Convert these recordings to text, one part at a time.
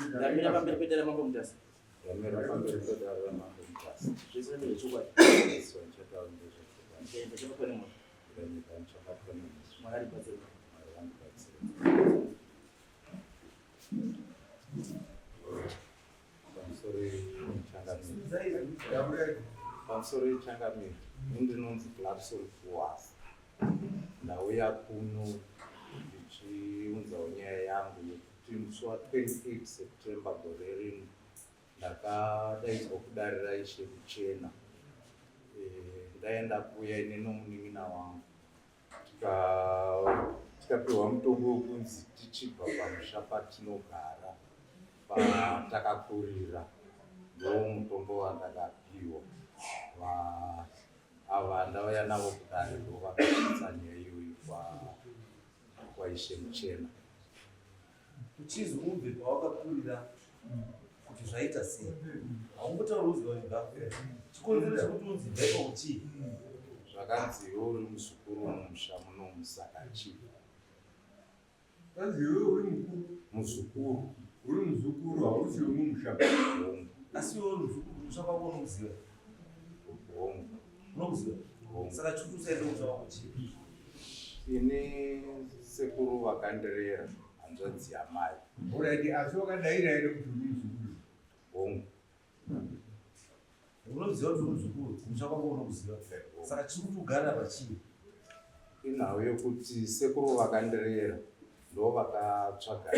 Ndamira pamberi mambo mutasa. Ndamira pamberi mambo mutasa. Zvese ndezvokwa. So chataura ndezvokwa. Ndechokwa nemwe. Ndechokwa nemwe. Mwari batsira. Mwari batsira. Pamusoro changamiro ndinonzi Blacksoul Fuwas. Ndauya kuno ndichiunzawo nyaya yangu yekuti musi wa28 September gore rino ndakadaidzwa kudarira Ishe Muchena. Ndaenda kuya ine nomunin'ina wangu tikapiwa mutombo wekunzi tichibva pamusha patinogara patakakurira ndo mutombo wandakapiwa. Ava ndauya navo kudare ndo vakasvitsa nyaya iyoyi kwaIshe Muchena. Uchizi ubve pawakakurira kuti zvaita sei? Haumbotauri uzwa kuti ngakupera. Chikonzero chekuti unzi bheko uchii? Zvakanzi iwe uri muzukuru mumusha munomu saka chii? Kanzi iwe uri mukuru. Muzukuru. Uri muzukuru hausi mumusha. Asi iwe uri muzukuru mumusha kwako unomuziva. Unomuziva. Saka chikutu saende kumusha kwako chii? Ine sekuru vakandirera hanzvadzi yamai. Alright, asi wakadaira here kuti uri muzukuru. Hongu. Unomuziva kuti uri muzukuru mumusha kwako unomuziva. Saka chikutu ugara pachii? Inhau yekuti sekuru vakandirera ndo vakatsvaga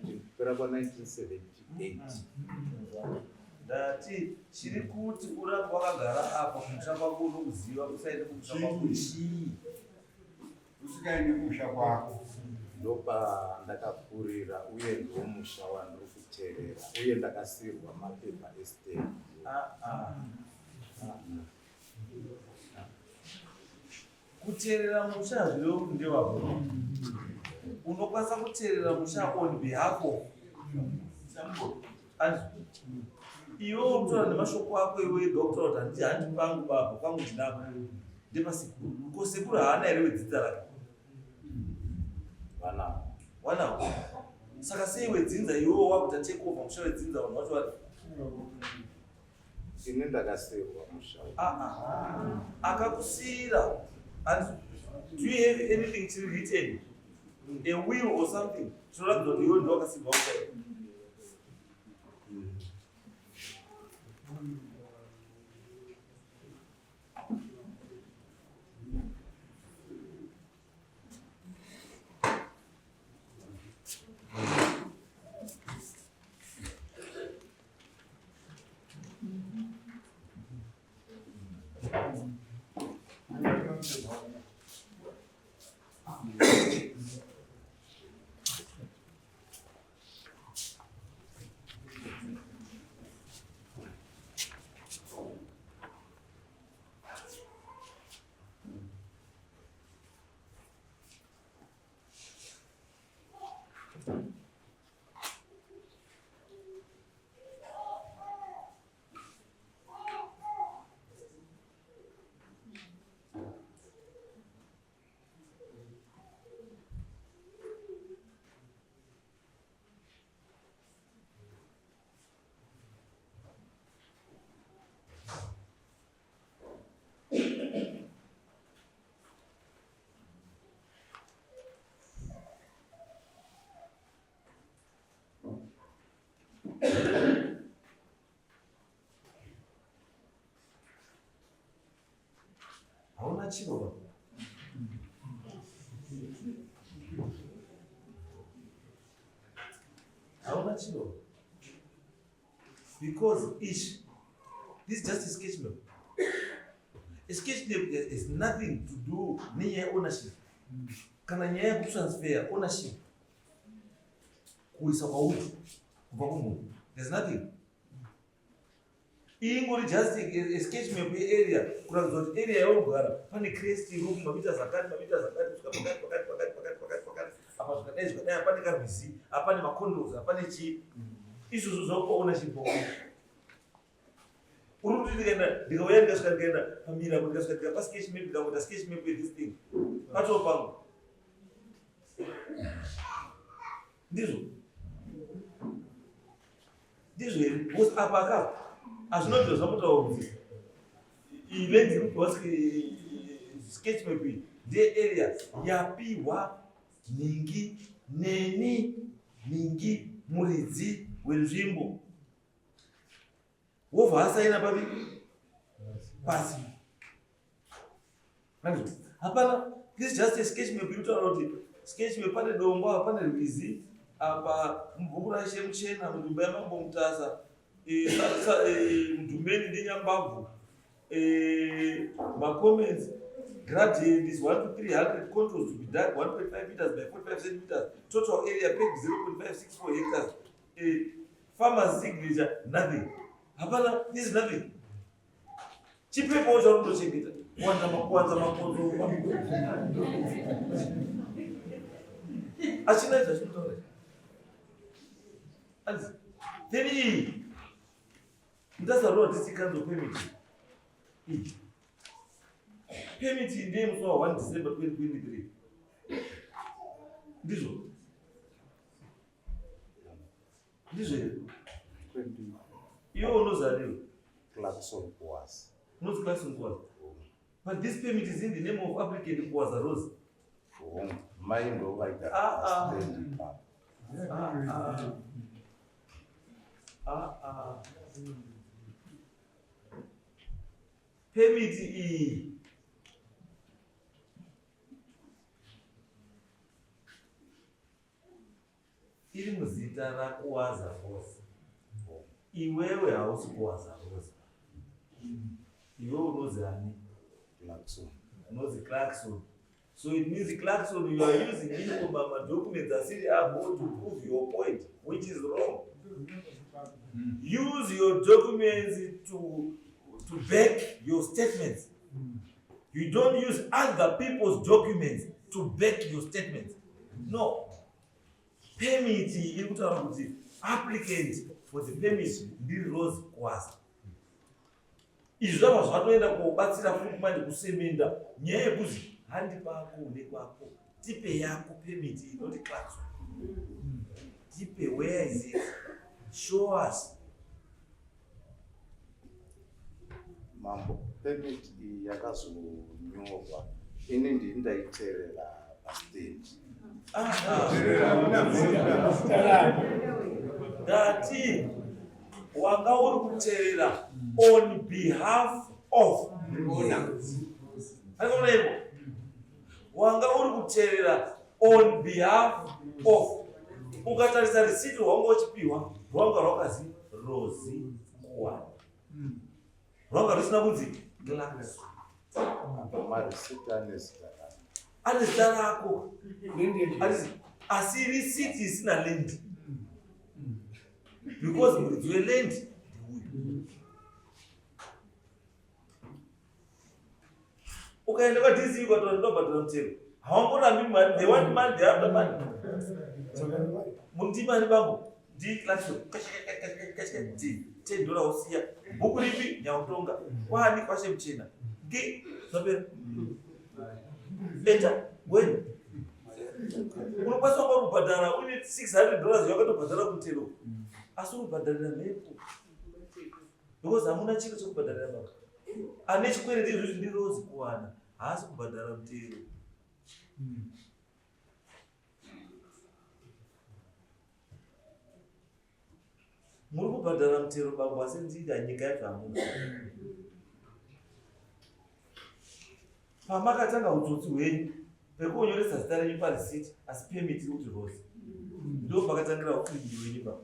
kupera kwa1978. Ndati chiri kuti uramba wakagara apa kumusha kwako unomuziva usaende kumusha kwako chii? Usikaende kumusha kwako. Ndopandakakurira uye ndo musha wandiri kuteerera uye ndakasiyirwa mapepa estate. Kuteerera musha hazvirevo kuti ndewako. Unokwanisa kuteerera musha on behalf of iwe utora nemashoko ako iwe doktora kuti handiti handi pangu baba kwangu ndinako ndepasekuru. Ko sekuru haana here wedzidza rake? Wanawo. Saka sei wedzinza iwewo wakuta take over musha wedzinza vanhu vacho vari? Ine ndakasiyirwa musha. Akakusiyira. Do you have anything written? A will or something? Zvinoratidza kuti iwe ndo wakasiyirwa musha. Hauna chiro. Hauna chiro. Because this is just a sketch map. A sketch map has nothing to do with ownership. Kana nyaya kutransfer ownership kuisa kwa utu kubva kumunhu. There's nothing. Ingori just a sketch map area kuratidza kuti area yaunogara pane crest room mamita zakati kusvika pakati apa zvikadai zvikadai pane karwizi apane macondos apane chii izvozvo zvakupa ownership uri kuti ndikauya ndikasvika ndikaenda pamira ndikasvika ndikapa sketch map ndikaita sketch map this thing patoo pangu ndizvo ndizvo here because apa akapa hazvinobvira zvamutaura kuti ilenzi kuti sketch map ndearea yapiwa Ningi Neni Ningi muridzi wenzvimbo wobva asaina papi pasi. Hapana, this is just a sketch map inotaura kuti sketch map pane dombo apa pane rwizi apa mubhuku raShe Muchena mudumba yaMambo Mutasa mudhumbeni ndiNyambavhu comments gradient is 1 to 300 contours to be dug 1.5 meters by 45 centimeters. Total area pegged 0.564 hectares. Farmer's signature, nothing. Hapana, this is nothing. Chipepo ucharundo chengeta. Kwanza makonzo. Achina chashindore. Then he does a lot of this kind of permit. Permit in name for 1 December 2023. This one. You know that Clarkson was. Not Clarkson was. But this permit is in the name of applicant who was a Rose. Mind over the Permit E. Iri muzita rakuwaza Rose. Iwewe hausi kuwaza Rose. Iwewe unozi ani? Clarkson. Unozi Clarkson. So it means Clarkson, you are using Inyomama documents that say able to prove your point, which is wrong. Use your documents to back your statements. You don't use other people's documents to back your statements. No. Permit is applicant for the permit ndiri Rose Kwaza. Izvi zvava zvatoenda kubatsira futi manje kusemenda nyaya yekuti handi pako nekwako tipe yako permit inoti Clarkson. Tipe, where is it? Show us. Mambo permit yakazonyorwa ini ndini ndaiterera pastage. Ngati wanga uri kuteerera on behalf of wanga uri kuteerera on behalf of ukatarisa risiti rwanga uchipiwa rwanga rwakazi Rose Kuwana rwanga rusina kunzi Clarkson. Ane zita rako asi risiti isina land because muridzi weland ukaenda kwaDC ukatora ndobhadhara mutero hawangorambi mari, they want money, they have the money. Mundimani bangu ndi Clarkson $10 usiya bhuku ripi Nyautonga kwani kwaShe Muchena nge zvapera eta when unokwanisa kubhadhara une $600 yakatobhadhara mutero asi unobhadharira mhepo because hamuna chiro chekubhadharira baba. Ane chikwereti izvozvi ndi Rose Kuwana haasi kubhadhara mutero. Muri kubhadhara mutero baba asi nzida nyika yacho hamuna. Pamakatanga utsotsi hwenyu pekunyoresa zita renyu parisiti asi permit iri kuti Rose. Ndo pakatangira ukwiriri hwenyu baba.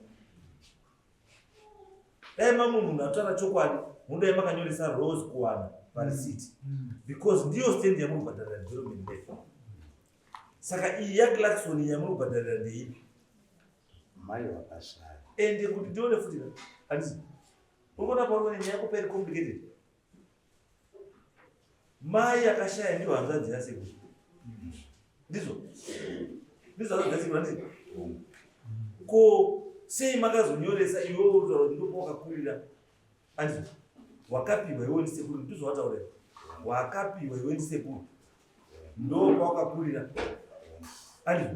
Dai mamwe munhu ataura chokwadi mundai makanyoresa Rose Kuwana parisiti because ndiyo stand yamuri kubhadharira development day. Saka iyi yaClarkson yamuri kubhadharira ndeipi? Mai vakashaya. Ende kuti ndione futi handisi unoona paunone nyaya yako very complicated. Mai akashaya ndiyo hanzvadzi yasekuru. Ndizvo hanzvadzi yasekuru handisi ko sei makazonyoresa iwewe utaura kuti ndipo wakakurira handisi wakapiwa iwe ndisekuru ndizvo wataura wakapiwa iwe ndisekuru ndo kwawakakurira handisi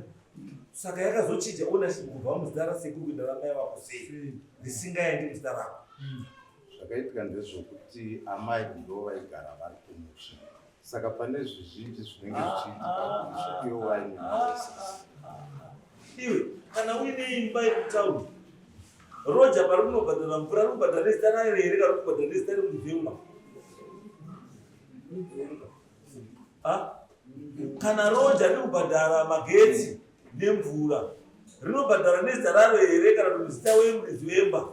Saka yakazochinja ownership kubva muzita rasekuru kuenda ramai vako sei risingaendi muzita rako. Zvakaitika ndezvokuti amai ndo vaigara vari kumusha, saka pane zvizhinji zvinenge zvichiitika kusvikiyo waini Moses. Iwe kana uine imba yekutaundi, Roja pari kunobhadhara mvura rinobhadhara nezita rayo here kana kunobhadhara nezita remuvhemba? Kana Roja rinobhadhara magetsi nemvura rinobhadhara nezita raro here kana kuti muzita wemuvhemba?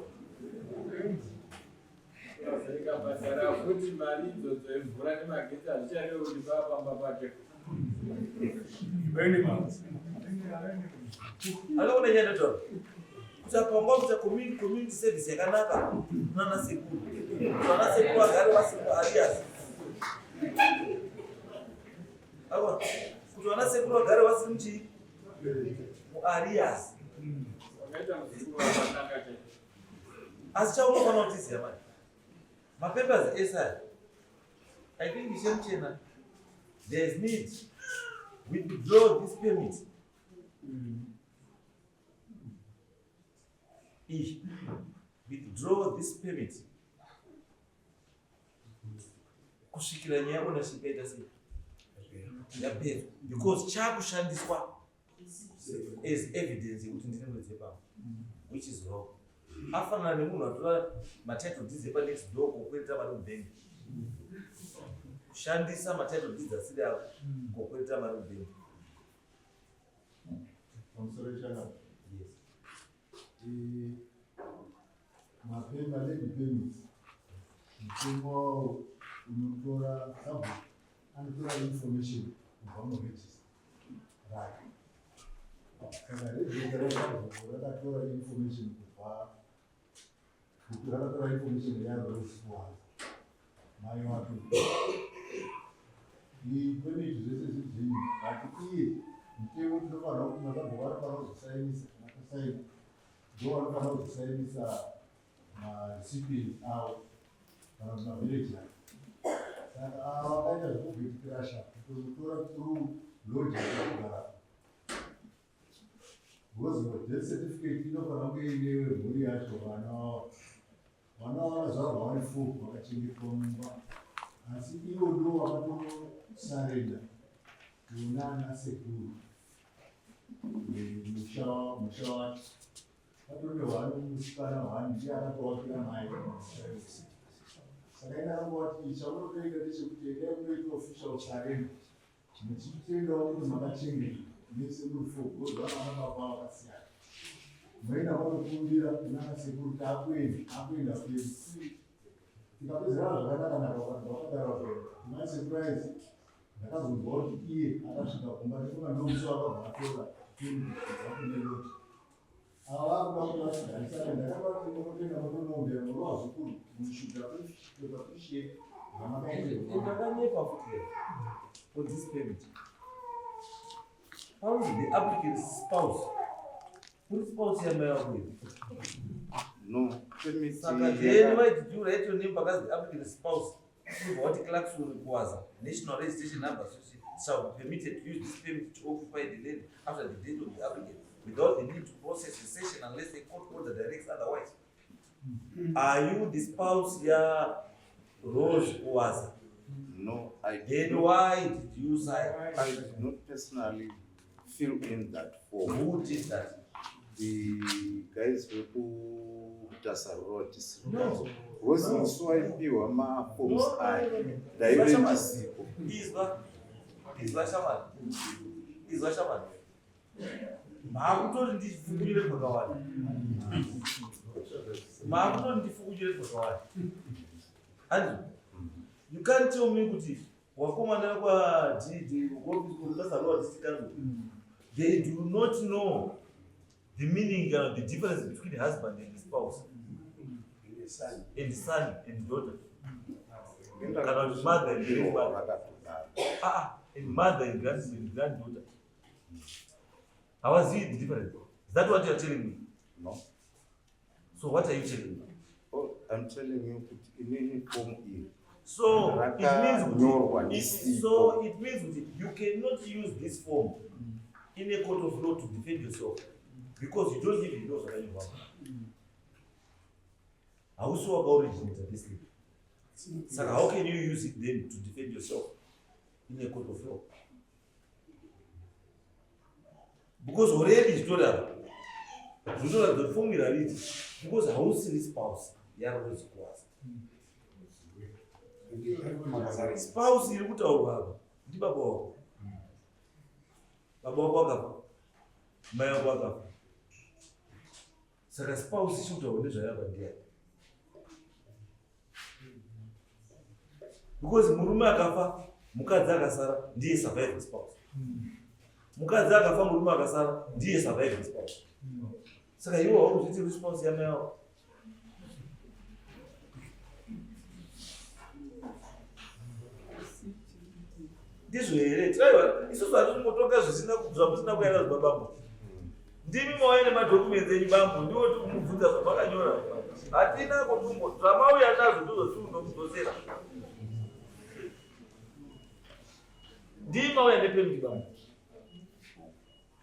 Ikabhadhara futi mari idzodzo emvura nemagetsi hazvicharevo kuti paapamba pake. Alikuona nyanda tu. Kutapangwa kuta community service yakanaka nana sekuru. Nana sekuru agari wasiku alias. Aba kuti wana sekuru agari wasimchi mu alias. Wakaita muzukuru wakanaka che. Asichaona kwa notice ya mali. My papers SI. I think it's Chena. There is need. We withdraw this permit. Withdraw this permit. Kusvikira nyaya ownership yaita sei? Yapera. Because chakushandiswa as evidence yekuti ndine mwedzi pamwe, which is wrong. Afanana nemunhu atora matitle deeds epanext door kokwereta mari mubhengi. Kushandisa matitle deeds asiri avo kokwereta mari mubhengi. Yes. Mapemba permits. Mtengo unotora sabu anotora information kubva register. Right. Kana register rakatora information kubva rakatora information yaroswa. Mai wake. Ni permit zvese zvinhu ati iye mtengo unofanira kuti mabhora parozosainisa nakasaina ndo vanofanira kuzosainisa recipient avo kana kuti mavillage saka ava vakaita zvekubhitirasha kutotora through logic yakugara because death certificate inofanira kunge ine mhuri yacho vana vanozvarwa vari full vakachengetwa mumba asi ivo ndo vakatosarenda kunana sekuru musha wacho patone hwani musikana hwani ndiye akatowakira mai saka ina angoti chamunotoita ndechekuti endai munoita official surrender muchitendawo kuti makachengeta nesemurufogozva namababa vakasiyana moenda vanokumbira kunana sekuru kuti akuenda kuesi tikapedzera zvakanaka vakadaro mai sekuraisi ndakazonzwa kuti iye akasvika kumba ndifunga ndomusi wakabva atora akuneloti ava vakuda kuti vasigarisana ndakabaa kuti munotoenda mutonombera murova zvikuru mushuga appreciate Ndakanyepa futi for this permit. How is the applicant's spouse? Whose spouse am I with? No, permit. Saka then why did you write your name because the applicant's spouse? What clerks will require national registration number shall be permitted to use this permit to occupy the land after the date of the applicant without the need to process cessation unless the court order directs otherwise. Are you the spouse here, Rose Owaza? No, I Then did why did you sign? I did not personally fill in that form. Who did that? The guys who Tasarot No. was also I pure ma forms No, I no. direct Izwa shaman. Maakutori ndifukujire kwakawanda. And you can't tell me kuti wakomana kwa DD Tasarot district council. They do not know the meaning and the difference between the husband and the spouse. And the son and daughter. Kana mother and grandmother. And mother and granddaughter. How is it the difference? Is that what you are telling me? No. So what are you telling me? Oh, I'm telling you in any form here. So it means you cannot use this form in a court of law to defend yourself because you don't even know zvakanyorwa. Hausi wakaoriginata this thing. Saka how can you use it then to defend yourself in a court of law? Because already it's told that the formula is because hausi spouse yarose kwazi. Spouse iri kutaurwa apa ndi baba wako. Baba wako akafa. Mai wako akafa. Saka spouse ichikutaurwa nezvayava ndiye. Because murume akafa, mukadzi akasara ndiye surviving spouse. Mukadzi akafa, murume akasara ndiye surviving spouse. Saka iwe hauzviti spouse yamai wako. Ndizvo here taiwa isusu hatitombotonga zvisina kuenda zvibabambo. Ndimi mawaine madhokumenzi enyu bambo ndiwo tikumubvunza zvavakanyora. Hatina kutumbo zvamauya nazvo ndizvo tiunomudzosera. Ndimi mauya nepemiti bambo.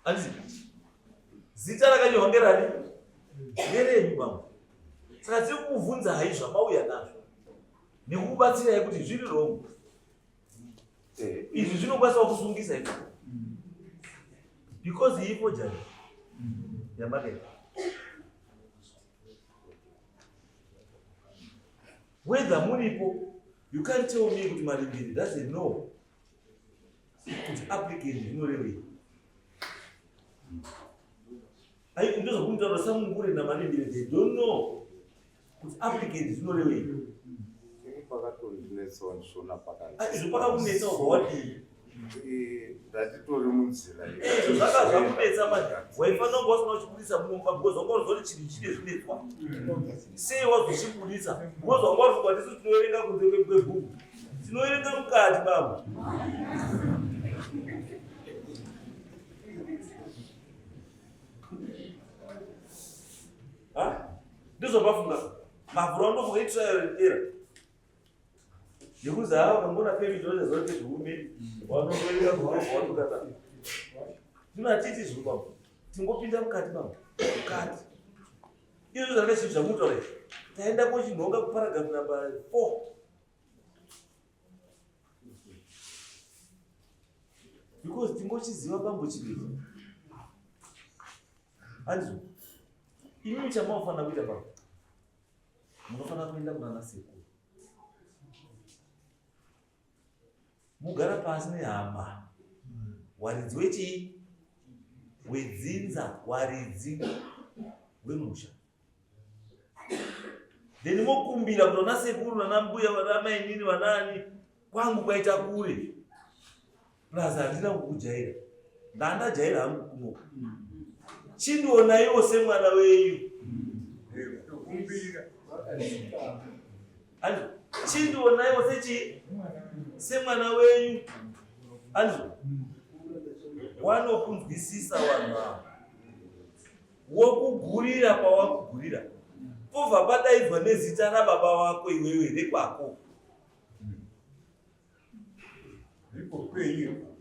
Handiti zita rakanyorwa ngerani? Ngerenyu bambo. Saka tiri kumubvunza hai zvamauya nazvo nekukubatsirai kuti zviri wrong. Izvi zvinokwanisa kusungisa ipo because ipo jani yamakaita whether muripo you can't tell me kuti Marimbiri doesn't know kuti applicant zvinorevei. Ai ndozvakumutaura Samungure naMarimbiri they don't know kuti applicant zvinorevei. Izvo pakakunetsa wavawadi ndatitori munzira zvakakunetsa manje waifanira kunge wasina uchibudisa mumba because wanga urizoti chinhu chine zvinetswa sei wazochibudisa because wanga urifunga tisu tinoverenga kunze kwebhuku tinoverenga mukati babo. Ndizvo pafunga mavhura unofunga itrial and error yekuti hava kangona pemiti wazazoti zviumiri wanotoenda kuwatukata tinatiti zviri babo tingopinda mukati babo mukati izvo zvanga chinhu zvamutaura taenda kochinhonga kuparagrafu namba 4 because tingochiziva bambo chibiri handizvo imi chamaofanira kuita babo munofanira kuenda kunana sekuru mugara pasi nehama waridzi wechii wedzinza waridzi wemusha then mokumbira kuti vana sekuru vana mbuya vana mainini vanani kwangu kwaita kure plus handina kukujaira ndandajaira hangu kuno chindionaiwo semwana wenyu chindionaiwo sechi semwana wenyu andizvo wanokunzwisisa vanhu ava wokugurira pawakugurira pobva padaidzwa nezita rababa wako iwewe rekwako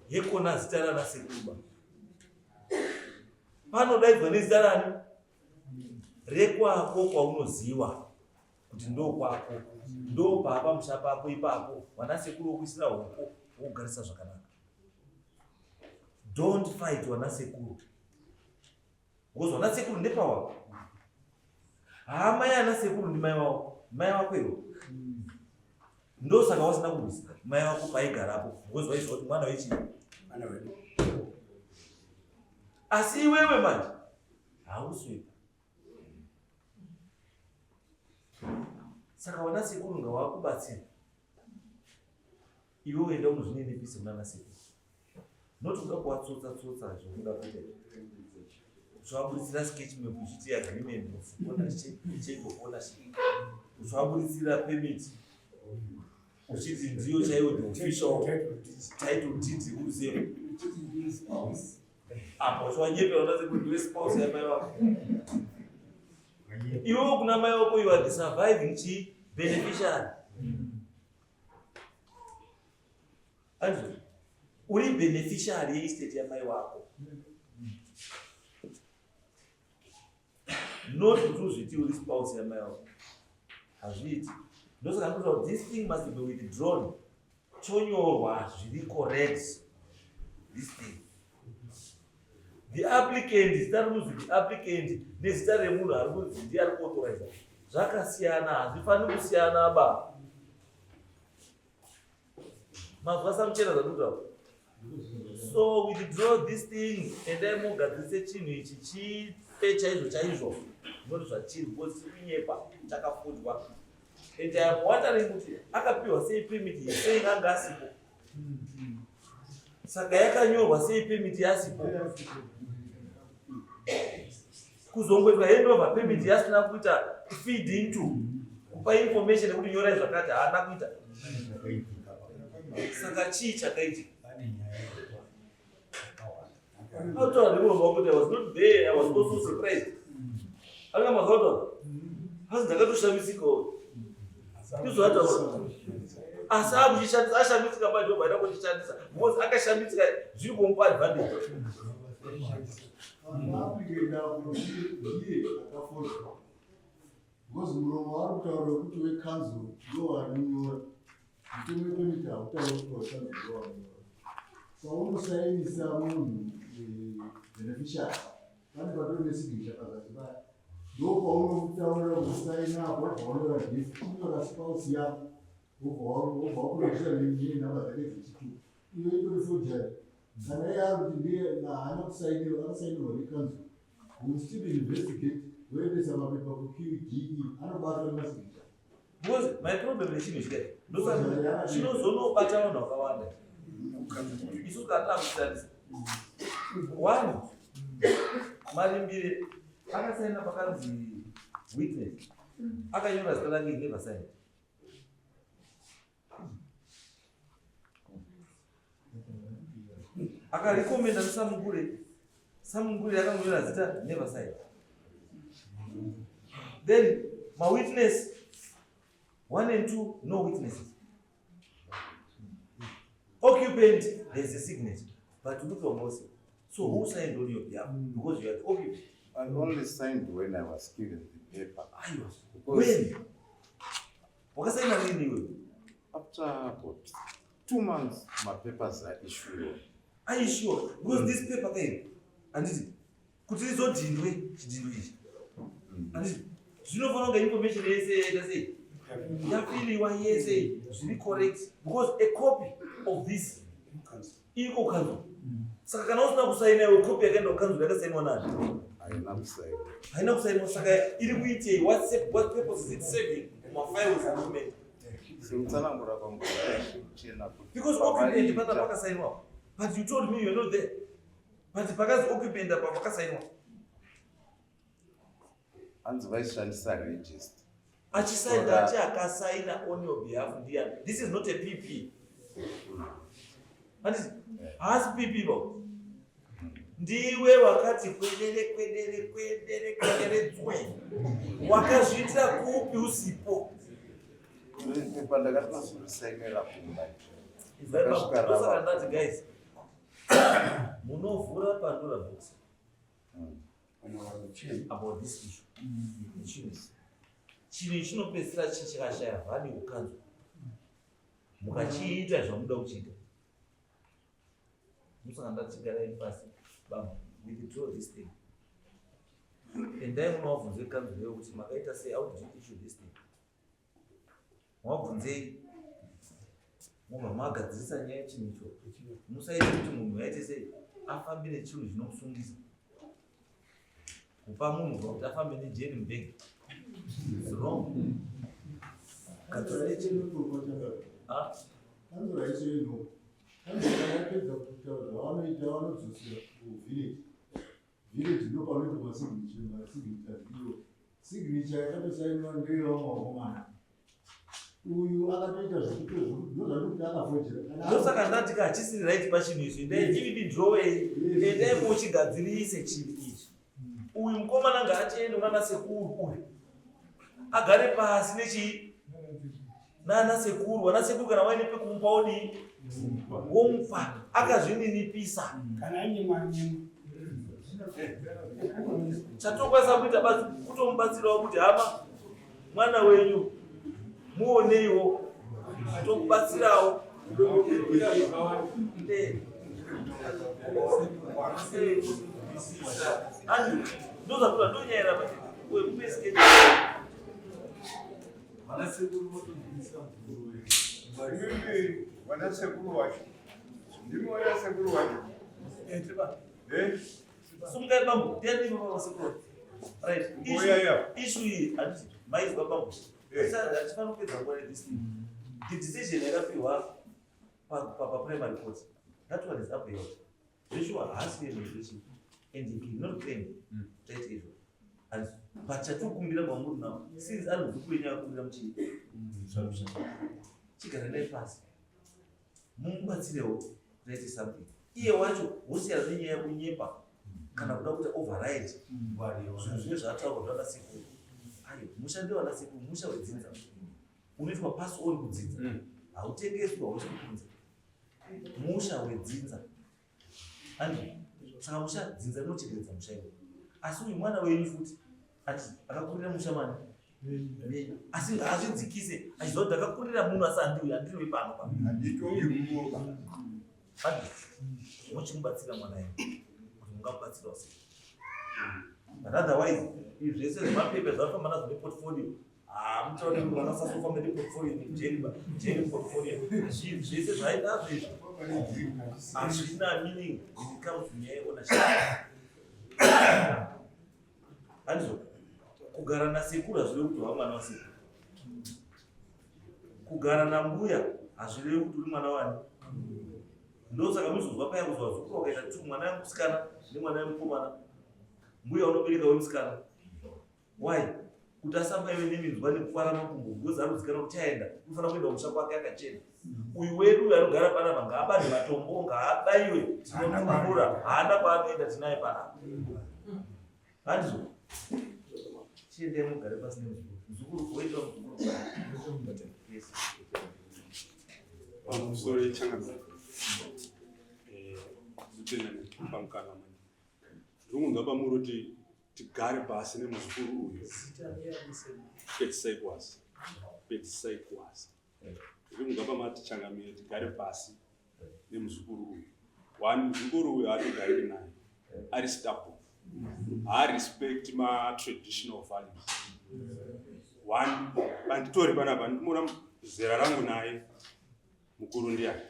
yekona zita rana sekuba panodaidzwa nezita rani rekwako kwaunoziva kuti ndo kwako ndo papa musha pako ipapo vana sekuru wokuisira huko wokugarisa zvakanaka. Don't fight vana sekuru because vana sekuru ndepawako hama yana sekuru ndi mai wako iwo ndo saka wasina kurwisa mai wako paigarapo because waizwa kuti mwana wechi mwana wedu asi iwewe manje hauswepa. Saka vana sekuru ngavakubatsira iwe uenda unozvinenepisa muna sekuru not uda kuvatsotsa zvokuda kuita zvavaburitsira sketch map uchiti agreement change of ownership zvavaburitsira permit uchiti ndiyo chaiwo the official title deed uzevo apo zvavanyepera vana sekuru ndiwe spouse yamai vako iwe kuna mai wako you are the surviving beneficiary. Anzo uri beneficiary yeestate yamai wako not kuti uzviti uri spouse yamai wako. Hazviiti. Ndosaka ndinotaura kuti this thing must be withdrawn. Chonyorwa zviri correct. This thing. The applicant, zita rinonzi the applicant nezita remunhu ari kunzi ndiye ari kuauthorize. Zvakasiyana, hazvifaniri kusiyana ba. Mazwa samuchera zvandinotaura. So withdraw this thing endai mugadzirise chinhu ichi chipe chaizvo ndoti zvachiri because kunyepa chakafutwa. And I am wondering kuti akapiwa sei permit sei anga asipo. Saka yakanyorwa sei permit yasipo. Kuzongoitwa handover permit yasina kuita feed into kupa information yekuti nyorai zvakati haana kuita. Saka chii chakaitika? How to remember that I was not there, I was also surprised. Anga mazauta. Hasi ndakatoshamisika. Kuzvata. Asabu chishandisa ashamisika bajo baida kuchishandisa. Because akashamisika zviri kumupa advantage. Application ndiye akaforwa. Because muromo wari kutaura kuti wekanzo ndiwo anonyora. Mutemo wemita utaura kuti wekanzo ndiwo anonyora. Paunosainisa munhu beneficiary pane patori nesignature pakati paya ndopaunotaurira kusaina apo paunotora gift unyora spouse yako wobva wakunoita nenhamba dzake dzechitu iyo itori forgery kana iye ari kuti ndiye haana kusainirwa akasainirwa nekanzo will still investigate woendesa mapepa kuqde anobatwa nemasignature. Because my problem nechinhu chikati ndosaka chinozonobata vanhu vakawanda isu kana kushandisa. One, Marimbire akasaina pakanzi witness. Akanyora zita rake never signed. Akarekomenda Samungure. Samungure akanyora zita never signed. Then my witness 1 and 2 no witnesses. Occupant there's a signature. But look at Moses. So who signed on your behalf? Because you are the occupant. I only signed when I was given the paper. I was. When? What sign are you? After about 2 months, my papers are issued. Are you sure? Because this paper came. And this could this not delay? And this you know for the information they say. You feel one year say be correct because a copy of this iko kanzo. Saka kana usina kusaina hiyo copy yake ndo kanzo yakasainwa nani? Haina kusaina. Haina kusainwa saka ili kuitie what purpose is it serving my files and document. Simtsanangura kwangu chena. Because occupant pata pakasainwa. But you told me you're not there. But pakazi occupant apa pakasainwa. Anzi vaishandisa register. Achisaini that akasaina on your behalf ndiani. This is not a PP. What is has PP bo? Ndiwe wakati kwedere tswe. Wakazvitira kupi usipo. Pepa ndakatosainira kumba. Ndosaka ndati guys. Munovhura Pandora box. About this issue. Chinhu chinopedzisira chichikashaya vhani ukanzwa. Mukachiita zvamuda kuchiita. Musaka ndatigarai pasi. Bam, withdraw this thing. Endai munobvunze kanzwa leo kuti makaita sei how did you issue this thing? Mwabvunzei mobva magadzirisa nyaya yechinhu icho. Musaite kuti munhu aite sei afambe nechinhu chinomusungisa. Kupa munhu kuti afambe nejeni mubhegi. It's wrong. Kanzura yechinotorwa chakadaro. Kanzura yechino. Kanzura yapedza kutaura zvavanoita vanodzosera kuvillage. Village ndopanoitwa masignature ndiyo. Signature yakatosainwa ndeyevamwavomana. Uyu akatoita zvekuti ndozvanokuti akafojera. Ndosaka ndati hachisiri right pachinhu izvi. Ndai withdrawei. Endai muchigadzirise chinhu ichi. Uyu mukomana ngaachiende kuna sekuru uyu. Agare pasi nechi nana sekuru kana waine pekumupa odi womupa akazvininipisa kana ine mwanyemu Chatokwanisa kuita basi kutomubatsirawo kuti hama mwana wenyu muoneiwo tokubatsirawo ndozakuta ndonyayira kuti wekupesiketi Wanasekuru wacho. Ndimi wanasekuru wacho. Sungai bambu, ndiani baba wasekuru. Right. Issue hii maizwa bambu. Sasa achifana kupedza nguwa this thing. The decision yakapiwa pa primary court. That one is up here. Joshua has been mediation and he cannot claim that evil. And but chatukumbira bambu now since anokukwenya kumbira mchi. Chikana naye pasi. Mumubatsirewo kuite something. Iye wacho usiyana nenyaya kunyepa kana kuda kuti override zvinhu zvataurwa zvanasekuru. Ayo mushandi wanasekuru musha wedzinza unoitwa pasi uri kudzinza hautengeswi hausi kukunza musha wedzinza ani saka musha dzinza rinochengetedza musha iwoyo asi uyu mwana wenyu futi ati akakurira musha mani asi ngaazvidzikise achiziva kuti akakurira munhu asi handiri wepano mochimubatsira mwana yenyu kuti mungamubatsirawo sei. But otherwise izvi zvese zvemapepa zvafamba nazvo neportfolio mutauri kuti mwana usazofamba neportfolio nejeri portfolio zvese zvainazvo izvi hazvina meaning when it comes to nyaya yeownership. Handizvo kugara nasekuru hazvirevi kuti wava mwana wasekuru, kugara nambuya hazvirevi kuti uri mwana wani. Ndosaka muzozwa paya kuzwa zukuru wakaita kuti mwana wemusikana nemwana wemukomana mbuya unobereka wemusikana. Why? Kuti asamba ive neminzwa nekufara makumbo because anozikanwa kuti aenda unofanira kuenda kumusha kwake akachena. Uyu wedu uyu anogara panapa ngaabane matombo ngaabayiwe tinomukurura haana kwaanoenda tinaye panapa. Handizvo chiendei mugare pasi nemuzukuru oita muzukuru. Pamusoro changa zitenda nepamukana manje ndikunzwa pamuri kuti tigare pasi nemuzukuru uyu pedzisai kuwasa ndikunzwa pamati changamire tigare pasi nemuzukuru uyu. One, muzukuru uyu haatogariri naye ari stable, haarespect ma-traditional values. One, panditori panapa ndimona zera rangu naye mukuru ndiani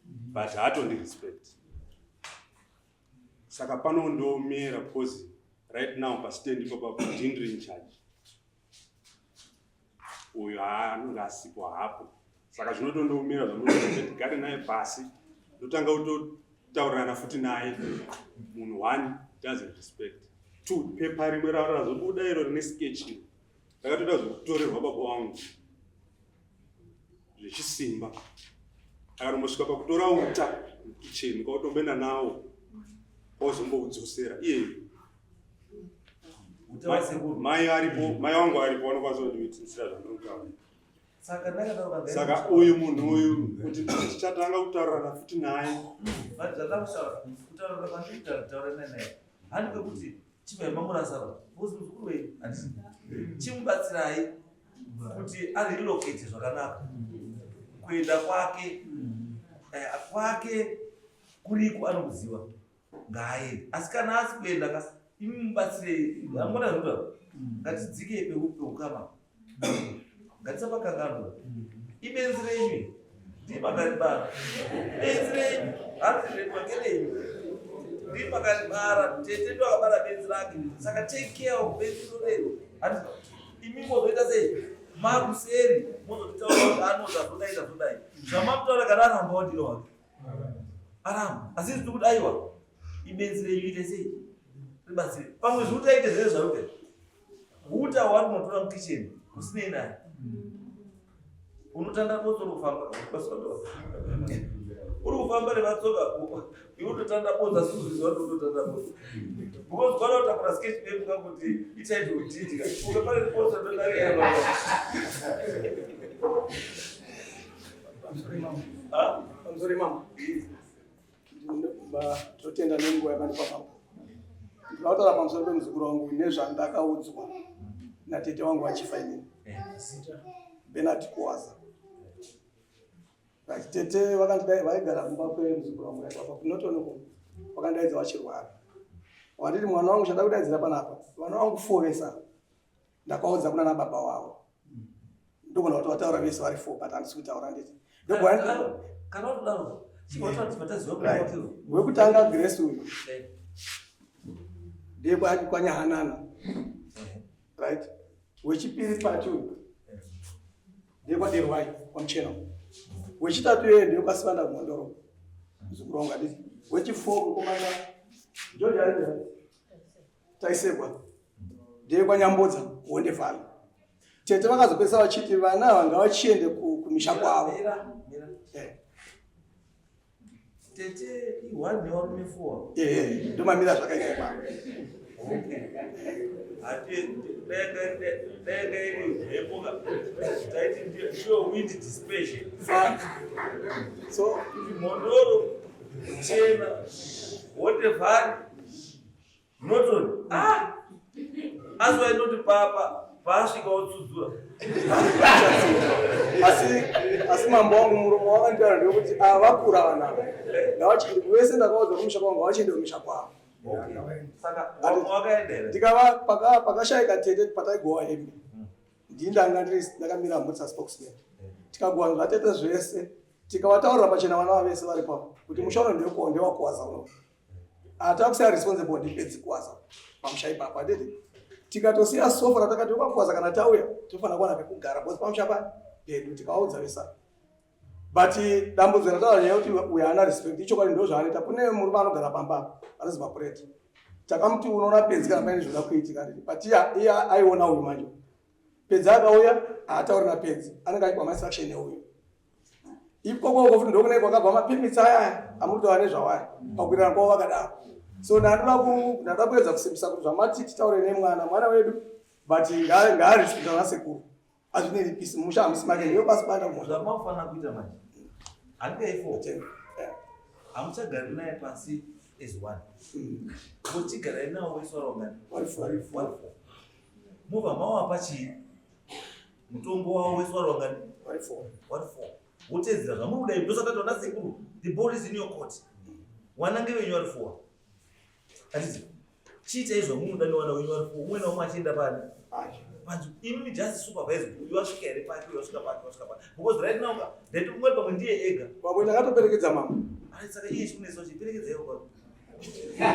but haatondirespect. Saka panondomera because right now pastand ipapo ndindiri in charge. Uyu anenge asikwa hapo. Saka zvinotondomera zvamunoita tigare naye pasi ndotanga kutotaurirana futi naye. Munhu one doesn't respect. Two, pepa rimwe razobuda iro rine sketch rakatoda zvokutorerwa baba wangu zvechisimba akatombosvika pakutora uta mukicheni kwautombenda nawo kwauzombokudzosera iye mai wangu aripo vanokwanisa kundivitinisira zvandinotaura. Saka uyu munhu uyu kuti tichatanga kutaurirana futi naye handi kwekuti chivaimamurasara uzi muzukuru wenyu handisi chimubatsirai kuti arirelocate zvakanaka kuenda kwake kuriko anokuziva ngaaende. Asi kana asi kuenda imubatsirei amona zvoda ngatidzike peukama ngatisapakanganwa ibenzi renyu ndimakaribara benzi renyu harirepakedenyu ndimakaribara tete ndo akabara benzi rake. Saka take care of benzi rorero handi imi mozoita sei maruseri mozotitaura kuti anoda zodaita zodai zvamamutaura kana aramba wadiro wake aramba asi zvi kuti aiwa ibenzi renyu ite sei ribatsire pamwe zviutaite zvese zvaruke uta hwari unotora mukicheni kusinei naye unotanda botso rokufamba uri kufamba nevatsoka iwe utotanda botsa sizviziva kuti utotanda botsa because kwana utakura sketch pemuka kuti itaiti udhidhika uke pane botsa ndodaria Sorry mama. Totenda nenguva yakandipa papa. ndinotaura pamusoro pemuzukuru wangu nezvandakaudzwa natete wangu wachifa inini Bernard Kuwaza. Tete vaigara kumba kwemuzukuru wangu apa kunotono vakandaidza vachirwara. Wanditi mwana wangu chandakudaidzira panapa, vana vangu 4 vesa ndakaudza kuna nababa wavo. Ndogona kuti vataura vese vari 4 but handisi kutaura nditi. Kana kudaro wekutanga Grace uyu ndiye kwaNyahanana, right? Wechipiri pati uyu ndiye kwaDerwai kwaMuchena. Wechitatu yeye ndiye kwaSivanda kuMondoro muzukuru wangu aditi. Wechi4 komanda George Alder Taisekwa ndiye kwaNyambodza Wondefana. Tete vakazopesa vachiti vana vanga vachiende kumisha kwavo. Tete iwani newarume 4. Ndomamira zvakaita kwa. Ati denge iri hepoka. Taiti ndiyo wind dispersion. So Mondoro Chena Wondefana Noton azwa inoti papa pasvika utsudzura. Asi mambo wangu muromo wakanditaura ndekuti vakura vana ngavachindi vese ndakaudza kumusha kwavo ngavachiende kumisha kwavo. Saka wakaendera ndikava pakashayika tete pataigowa hembe ndindanga ndakamira mutsa spokesman tikagowa zvatete zvese tikavataurira pachena vana vavese vari pavo kuti musha uno ndewakuwaza uno atakusiya responsible ndipedzi kuwaza pamusha ipapa atete tikatosiya sofa ratakati kwakuwaza kana tauya tofanira kuwana pekugara bosi pamusha pani pedu tikaudza vesa but dambudzo rataura nyaya kuti uyu haana respect ichokwadi ndo zvaanoita. Kune murume anogara pamba anozi Mapureti takamuti unoona pedzi kana paine zvoda kuitika nditi but iye aiona uyu manje pedzi akauya haatauri napedzi anenge achipa mainstruction euyu ikoko futi ndokunai kwakabva mapimits aya amurikutoa nezvawaya pakuirana kwavo vakadaro. So ndatoda kuedza kusimbisa kuti zvamati titaure nemwana wedu but ngaarespekta nasekuru azvinei pisi musha hamusi make ndiyo basi banda zvamafanira kuita manje handikaifo hamuchagari naye pasi as one muchigarai nawo wesorongani mubva mawapa chii mutombo wavo wesorongani 4 wotedzera zvamurudai ndosakati vana sekuru the ball is in your court wanange wenyu vari 4 atizi chiitai zvamunodani wana wenyu vari 4 umwe naumwe achienda pani panzu imimi just supervise uyu wasvika here pake uyu wasvika pake because right now ndati umwe pamwe ndiye ega pamwe ndakatoperekedza mama saka iye chikunetsa chiperekedzaiwo